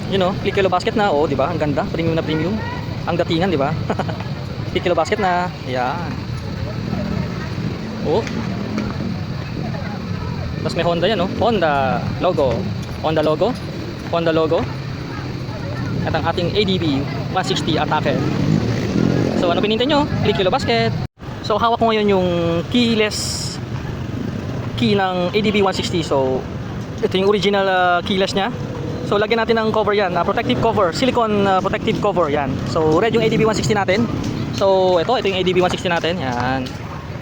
You know, Click Yellow Basket na. Oh, di ba? Ang ganda. Premium na premium. Ang datingan, di ba? Click Yellow Basket na. Yan. Oh. Tapos may Honda yan, oh. Honda logo. Honda logo. Honda logo. At ang ating ADB 160 Attacker. So ano pinintay nyo? Click Yellow Basket. So hawak ko ngayon yung keyless key ng ADB 160. So ito yung original keyless nya. So lagyan natin ng cover yan, protective cover, silicone protective cover yan. So red yung ADB 160 natin. So ito yung ADB 160 natin. Yan.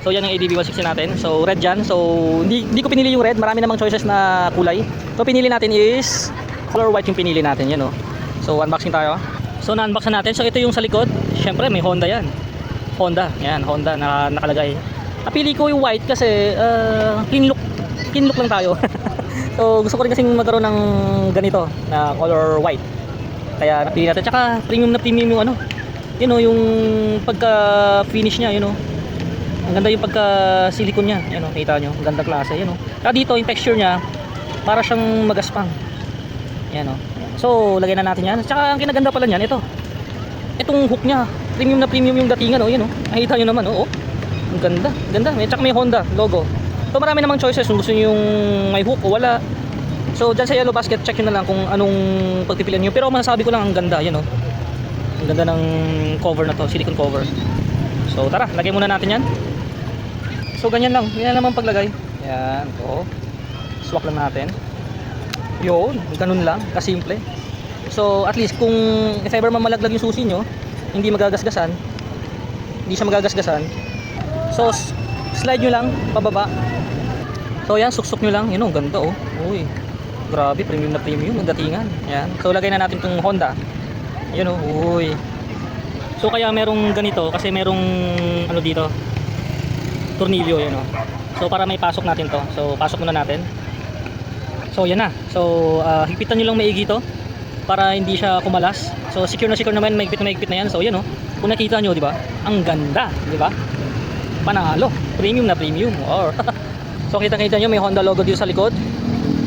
So yan yung ADB 160 natin. So red yan. So hindi ko pinili yung red, marami namang choices na kulay. So pinili natin is color white yung pinili natin, yan oh. So unboxing tayo. So na-unbox na natin. So ito yung sa likod. Syempre may Honda yan. Honda, yan, Honda na nakalagay. Napili ko yung white kasi clean look lang tayo. So gusto ko rin kasing magkaroon ng ganito na color white. Kaya napili natin. Tsaka premium na premium yung ano. You know, yung pagka finish niya, you know. Ang ganda yung pagka silicone niya. You know, nakita nyo, ang ganda klase, you know. Tsaka dito yung texture niya para siyang magaspang. Yan oh. So lagay na natin yan. Tsaka ang kinaganda pala niyan, ito. Itong hook niya, premium na premium yung datingan oh, you know. Nakita nyo naman oh. Ang ganda, ganda. Tsaka may Honda logo. So marami namang choices kung gusto niyo yung may hook o wala. So dyan sa Yellow Basket, check nyo na lang kung anong pagpipilian nyo. Pero masasabi ko lang ang ganda, yan o. Ang ganda ng cover na to, silicone cover. So tara, lagay muna natin yan. So ganyan lang, yan naman paglagay. Yan, o. Swak lang natin. Yun, ganun lang, kasimple. So at least kung if ever mamalaglag yung susi nyo, hindi magagasgasan. Hindi siya magagasgasan. So slide nyo lang, pababa. So yan, suksok nyo lang. Yun o, ganda o. Uy, grabe, premium na premium ang datingan. Yan. So lagay na natin itong Honda. Yun o, uy. So kaya merong ganito kasi merong ano dito, tornilyo, yun o. So para may pasok natin to. So pasok muna natin. So yan na. So higpitan nyo lang maigi to para hindi siya kumalas. So secure na naman, maigpit na yan. So yan o. Kung nakita nyo, di ba? Ang ganda, di ba? Panalo. Premium na premium. Or so kita nyo may Honda logo dito sa likod.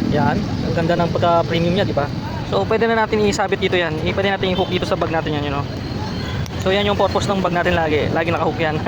Yan, ang ganda ng pagka-premium niya, di ba? So pwede na natin isabit dito yan. Pwede natin i-hook dito sa bag natin yan, you know. So yan yung purpose ng bag natin lagi. Lagi naka-hook yan.